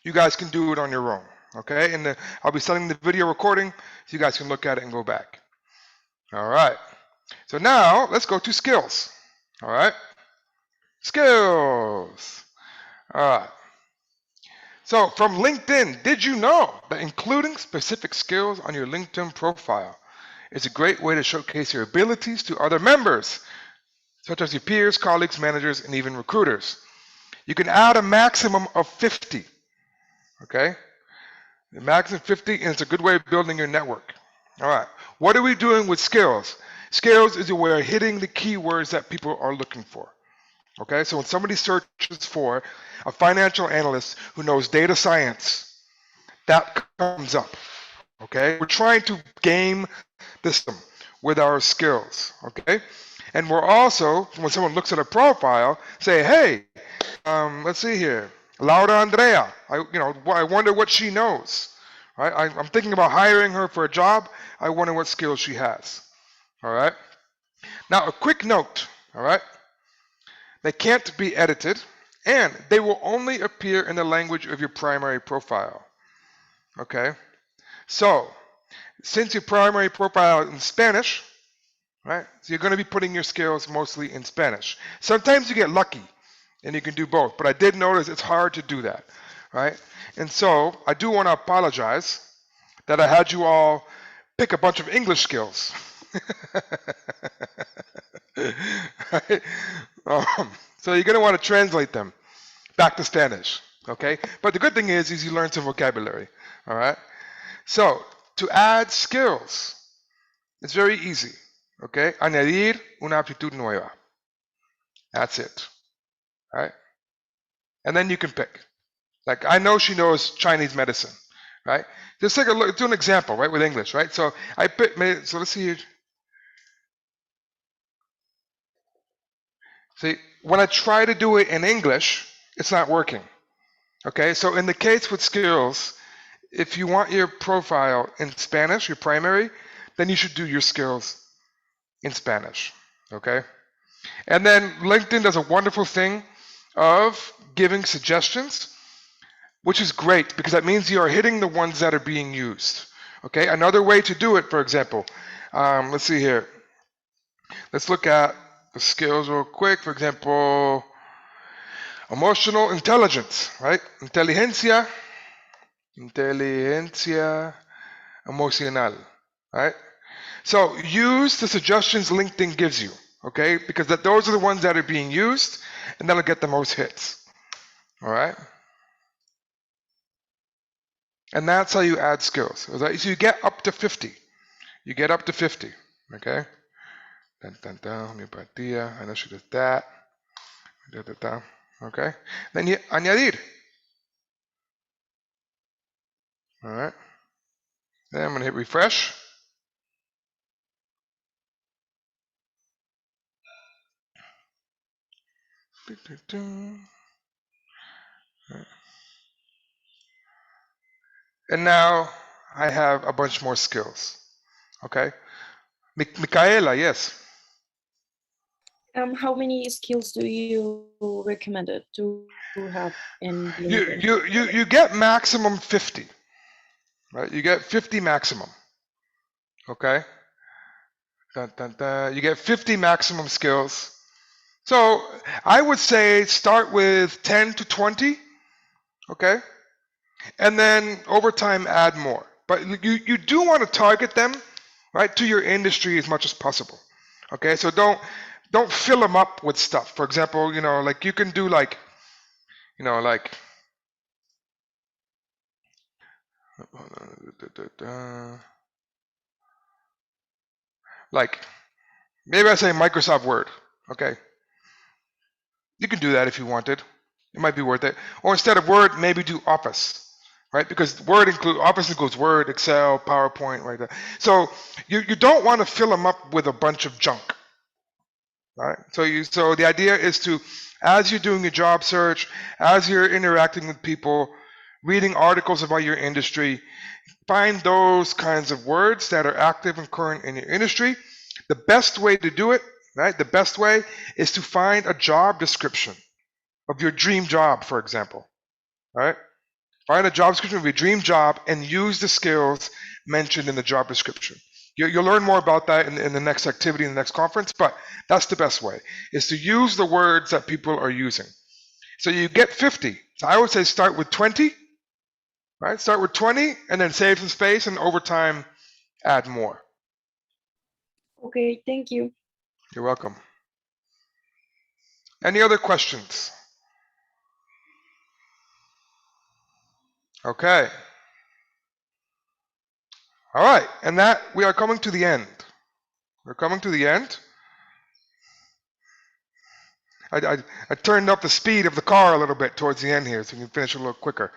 you guys can do it on your own. Okay, and I'll be sending the video recording so you guys can look at it and go back. All right. So now let's go to skills. All right. Skills. All right. So from LinkedIn, did you know that including specific skills on your LinkedIn profile is a great way to showcase your abilities to other members, such as your peers, colleagues, managers, and even recruiters? You can add a maximum of 50. Okay? The maximum 50, and it's a good way of building your network. All right. What are we doing with skills? Skills is where we're hitting the keywords that people are looking for. Okay, so when somebody searches for a financial analyst who knows data science, that comes up. Okay, we're trying to game the system with our skills. Okay, and we're also, when someone looks at a profile, say, hey, let's see here, Laura Andrea. I wonder what she knows. Right, I'm thinking about hiring her for a job. I wonder what skills she has. All right. Now, a quick note. All right. They can't be edited, and they will only appear in the language of your primary profile. Okay? So, since your primary profile is in Spanish, right? So you're going to be putting your skills mostly in Spanish. Sometimes you get lucky, and you can do both, but I did notice it's hard to do that, right? And so, I do want to apologize that I had you all pick a bunch of English skills. Right? So you're going to want to translate them back to Spanish, okay? But the good thing is you learn some vocabulary, all right? So to add skills, it's very easy, okay? Añadir una aptitud nueva. That's it, all right? And then you can pick. Like, I know she knows Chinese medicine, right? Just take a look, do an example, right, with English, right? So so let's see here. See, when I try to do it in English, it's not working. Okay, so in the case with skills, if you want your profile in Spanish, your primary, then you should do your skills in Spanish. Okay? And then LinkedIn does a wonderful thing of giving suggestions, which is great because that means you are hitting the ones that are being used. Okay, another way to do it, for example, let's see here. Let's look at the skills real quick. For example, emotional intelligence, right? Inteligencia emocional, right? So use the suggestions LinkedIn gives you, okay? Because those are the ones that are being used, and that'll get the most hits, all right? And that's how you add skills. So you get up to 50. You get up to 50, okay? Homeopatía, I know she does that. Okay? Then you añadir. All right. Then I'm going to hit refresh. Right. And now I have a bunch more skills. Okay? Micaela, yes. How many skills do you recommend it to have in LinkedIn? You get maximum 50. Right? You get 50 maximum. Okay? You get 50 maximum skills. So I would say start with 10 to 20. Okay? And then over time add more. But you do want to target them, right, to your industry as much as possible. Okay? So don't fill them up with stuff. For example, like you can do like maybe I say Microsoft Word. Okay. You can do that if you wanted. It might be worth it. Or instead of Word, maybe do Office, right? Because Office includes Word, Excel, PowerPoint, right there. So you don't want to fill them up with a bunch of junk. Right? So the idea is to, as you're doing your job search, as you're interacting with people, reading articles about your industry, find those kinds of words that are active and current in your industry. The best way to do it, right? The best way is to find a job description of your dream job, for example. Right? Find a job description of your dream job and use the skills mentioned in the job description. You'll learn more about that in the next activity, in the next conference, but that's the best way, is to use the words that people are using. So you get 50. So I would say start with 20, right? Start with 20 and then save some space, and over time add more. Okay, thank you. You're welcome. Any other questions? Okay. All right, and that we are coming to the end. We're coming to the end. I turned up the speed of the car a little bit towards the end here so we can finish a little quicker.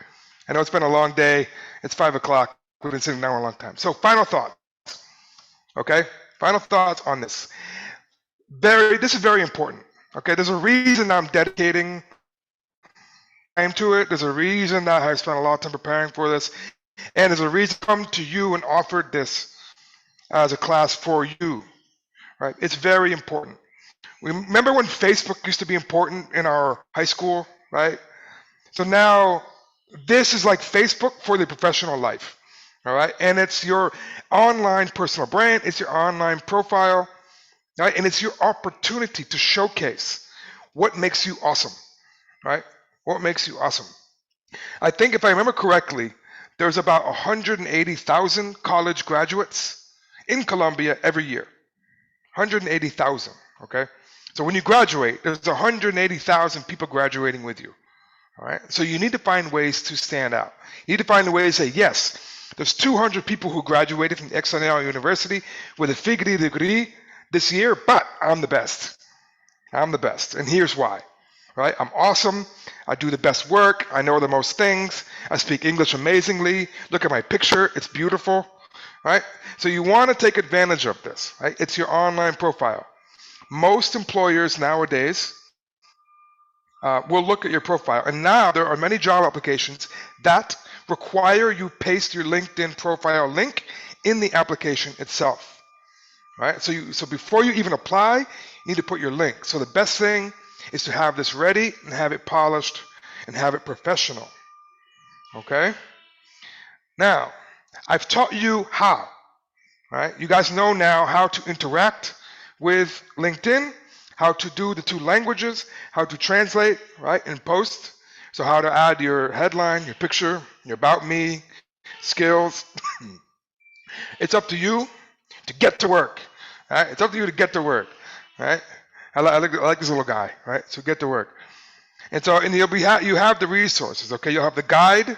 I know it's been a long day. It's 5 o'clock. We've been sitting down a long time. So final thoughts. Okay? Final thoughts on this. This is very important. Okay? There's a reason I'm dedicating time to it. There's a reason that I've spent a lot of time preparing for this. And there's a reason I come to you and offered this as a class for you. Right? It's very important. Remember when Facebook used to be important in our high school, right? So now this is like Facebook for the professional life, all right? And it's your online personal brand, it's your online profile, right? And it's your opportunity to showcase what makes you awesome, right? What makes you awesome. I think if I remember correctly, there's about 180,000 college graduates in Colombia every year. 180,000, okay? So when you graduate, there's 180,000 people graduating with you. All right. So you need to find ways to stand out. You need to find a way to say, yes, there's 200 people who graduated from Externado University with a figure degree this year, but I'm the best. I'm the best. And here's why. Right? I'm awesome. I do the best work. I know the most things. I speak English amazingly. Look at my picture. It's beautiful. Right? So you want to take advantage of this. Right? It's your online profile. Most employers nowadays will look at your profile. And now there are many job applications that require you paste your LinkedIn profile link in the application itself. Right? So before you even apply, you need to put your link. So the best thing is to have this ready and have it polished and have it professional. Okay? Now, I've taught you how. Right? You guys know now how to interact with LinkedIn, how to do the 2 languages, how to translate, right, and post. So how to add your headline, your picture, your about me, skills. It's up to you to get to work. Right? It's up to you to get to work. Right? I like this little guy. Right? So get to work. And so you have the resources. Okay, you'll have the guide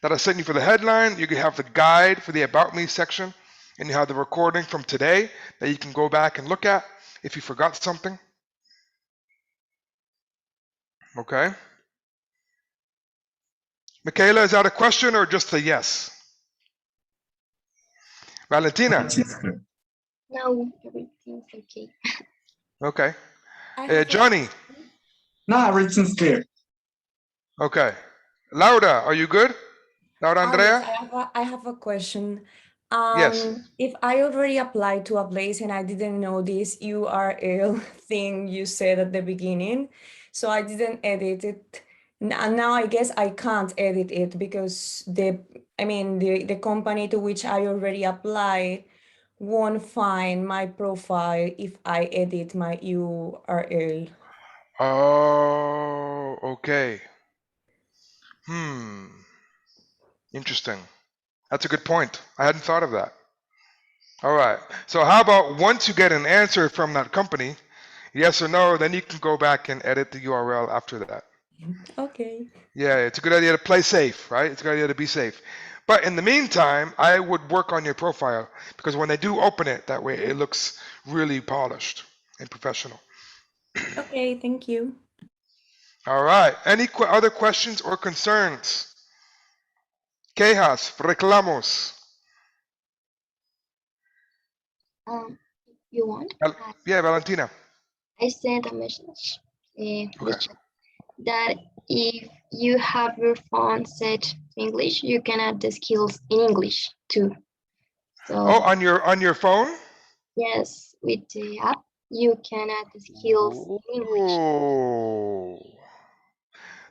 that I sent you for the headline. You can have the guide for the about me section. And you have the recording from today that you can go back and look at if you forgot something. Okay. Michaela, is that a question or just a yes? Valentina? No, everything's okay. Okay. Johnny? No, everything's clear. Okay. Laura, are you good? Laura Andrea? Yes, I have a question. Yes. If I already applied to a place and I didn't know this URL thing you said at the beginning, so I didn't edit it. Now I guess I can't edit it because the company to which I already applied won't find my profile if I edit my URL. Oh, okay. Interesting. That's a good point. I hadn't thought of that. All right. So how about once you get an answer from that company, yes or no, then you can go back and edit the URL after that. Okay. Yeah, it's a good idea to play safe, right? It's a good idea to be safe. But in the meantime, I would work on your profile because when they do open it, that way it looks really polished and professional. Okay, thank you. All right. Any other questions or concerns? Quejas, reclamos. You want? Yeah, Valentina. I sent a message the chat that if you have your phone set to English, you can add the skills in English too. So on your phone? Yes, with the app you can add the skills in English. Oh,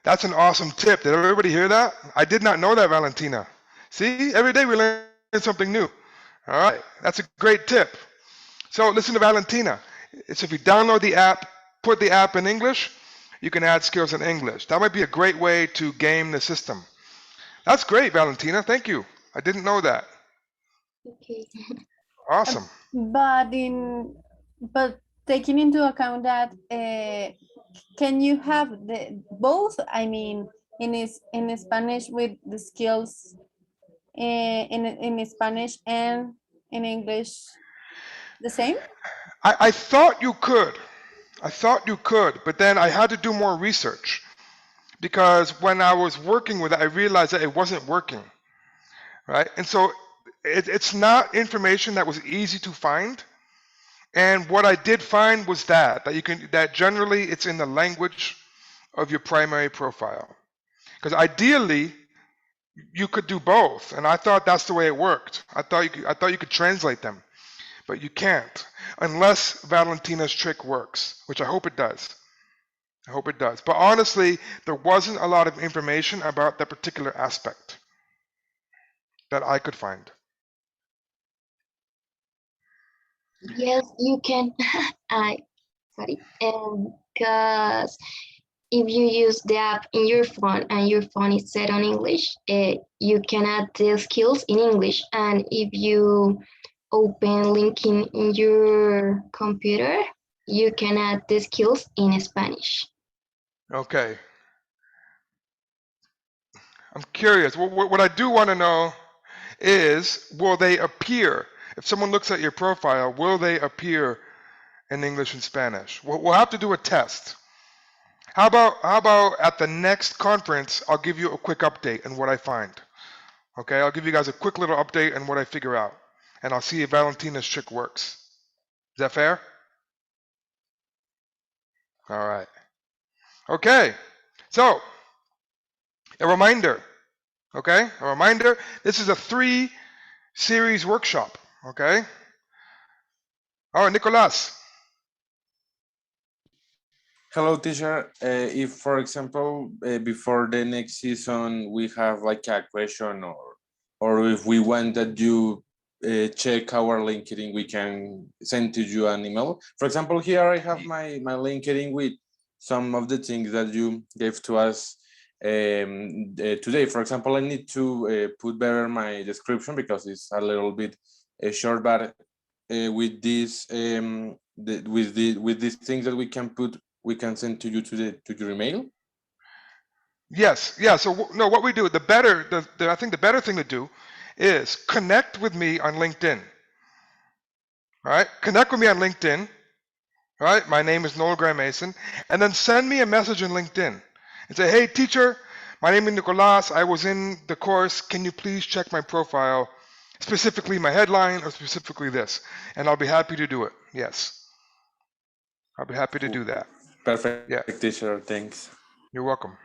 That's an awesome tip. Did everybody hear that? I did not know that, Valentina. See, every day we learn something new. All right, that's a great tip. So listen to Valentina. It's if you download the app, put the app in English, you can add skills in English. That might be a great way to game the system. That's great, Valentina. Thank you. I didn't know that. Okay. Awesome. But taking into account that, can you have both? I mean, in Spanish with the skills in Spanish and in English the same? I thought you could. I thought you could, but then I had to do more research because when I was working with it, I realized that it wasn't working, right? And so it's not information that was easy to find. And what I did find was that generally it's in the language of your primary profile. Because ideally, you could do both, and I thought that's the way it worked. I thought you could translate them, but you can't unless Valentina's trick works, which I hope it does. I hope it does. But honestly, there wasn't a lot of information about that particular aspect that I could find. Yes, you can. Sorry. Because if you use the app in your phone and your phone is set on English, you can add the skills in English. And if you open LinkedIn in your computer, you can add the skills in Spanish. Okay. I'm curious. What I do want to know is, will they appear? If someone looks at your profile, will they appear in English and Spanish? We'll have to do a test. How about at the next conference, I'll give you a quick update on what I find. Okay, I'll give you guys a quick little update on what I figure out. And I'll see if Valentina's trick works. Is that fair? All right. Okay, so a reminder, okay? A reminder, this is a 3-series workshop, okay? All right, Nicolas. Hello, teacher. If, for example, before the next season, we have like a question or if we want that you check our LinkedIn, we can send to you an email. For example, here I have my LinkedIn with some of the things that you gave to us today. For example, I need to put better my description because it's a little bit short, but with these with these things that we can put, we can send to you to your email. Yes, yeah. So no, what we do, I think the better thing to do is connect with me on LinkedIn. All right, connect with me on LinkedIn. All right, my name is Noel Grandmaison, and then send me a message on LinkedIn and say, "Hey, teacher, my name is Nicolas. I was in the course. Can you please check my profile, specifically my headline or specifically this?" And I'll be happy to do it. Yes, I'll be happy to do that. Perfect, yeah. Teacher. Thanks. You're welcome.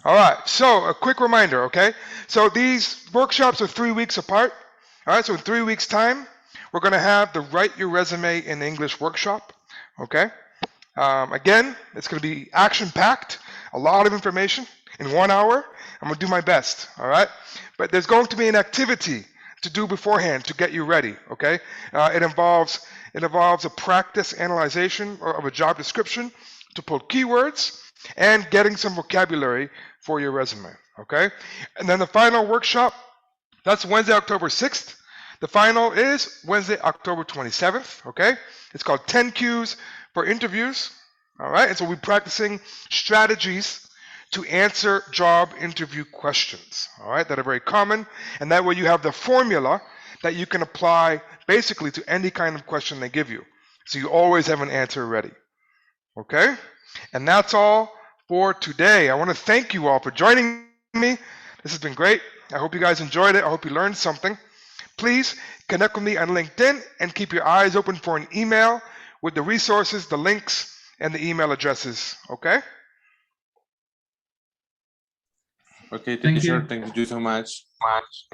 All right, so a quick reminder, okay? So these workshops are 3 weeks apart. All right, so in 3 weeks' time, we're going to have the Write Your Resume in English workshop, okay? Again, it's going to be action-packed, a lot of information in 1 hour. I'm going to do my best, all right? But there's going to be an activity to do beforehand to get you ready, okay? It involves a practice analyzation of a job description to pull keywords and getting some vocabulary for your resume, okay? And then the final workshop, that's Wednesday, October 6th. The final is Wednesday, October 27th, okay? It's called 10 Cues for Interviews, all right? And so we're practicing strategies to answer job interview questions, all right, that are very common. And that way you have the formula that you can apply basically to any kind of question they give you. So you always have an answer ready, okay? And that's all for today. I want to thank you all for joining me. This has been great. I hope you guys enjoyed it. I hope you learned something. Please connect with me on LinkedIn and keep your eyes open for an email with the resources, the links, and the email addresses, okay? Okay, Thank teacher. you. Thank you so much.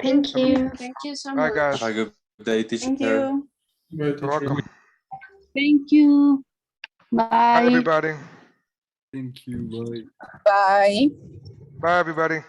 Thank you. Thank you so Bye, much. guys. Have a good day, teacher. Thank you. Bye, You're teacher. welcome. Thank you. Bye, Bye. everybody. Thank you. Bye. Bye. Bye, everybody.